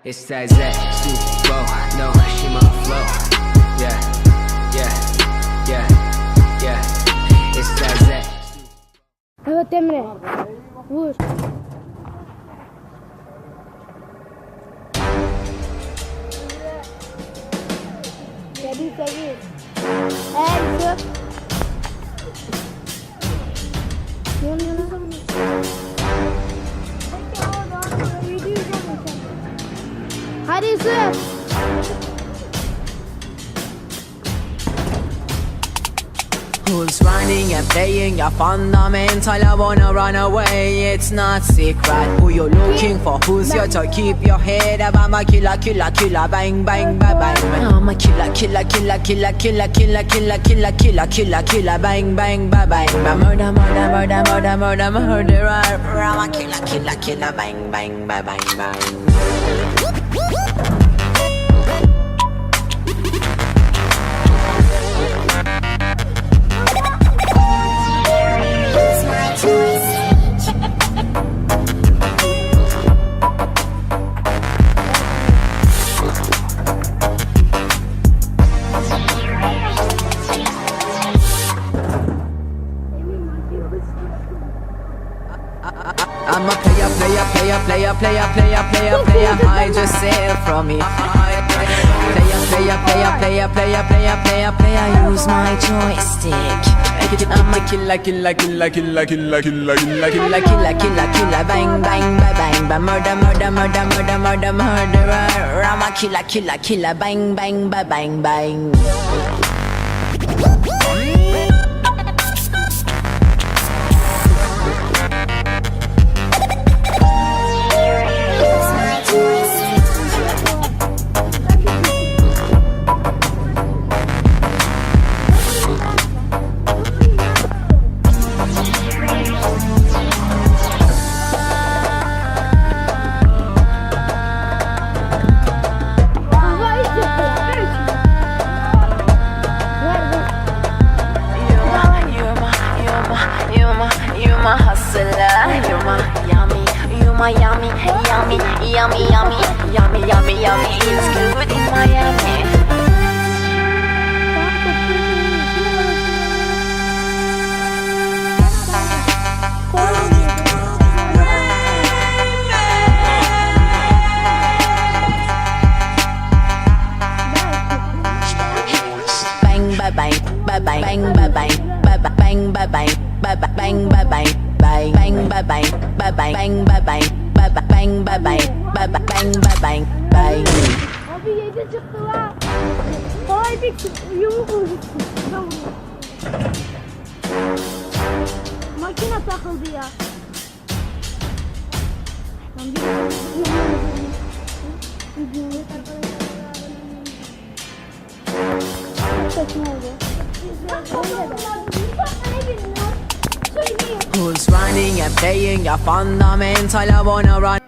It's that Zach, super, no, she my flow. Yeah, yeah, yeah, yeah. It's that Zach. Evet Emre. Vur. Geri geri. Evet. Hadi Yusuf. Who's running and playing your fundamental? I wanna run away, it's not secret. Who you looking for? Who's your to keep your head up? I'm a killer, killer, killer, bang, bang, bang, bang. I'm a killer, killer, killer, killer, killer, killer, killer, killer, killer, killer, killer, bang, bang, bang, bang. Murder, murder, murder, murder, murder, murderer. I'm a killer, killer, killer, bang, bang, bang, bang, bang. I'm a player, player, player, player, player, player, player, player. Hide yourself from me. Player, player, player, player, player, player, player, player. Use my joystick. I'm a killer, killer, killer, killer, killer, killer, killer, killer, killer, killer, killer. Bang, bang, bang, bang, bang. Murder, murder, murder, murder, murder, murderer. I'm a killer, killer, killer. Bang, bang, bang, bang, bang. Yummy, yummy, yummy, yummy, yummy, yummy, yummy. It's good in Miami. Bang, bang, bang, bang, bang, bang, bang, bang, bang, bang, bang, bang, bang. Bang bang bang bang bang bang bang bang bang bang bang bang bang bang. Abi 7 çıktı lan. Kolay bir yumruk vurmuşsun. Makine takıldı ya. Who's running and playing your fundamental? I wanna run.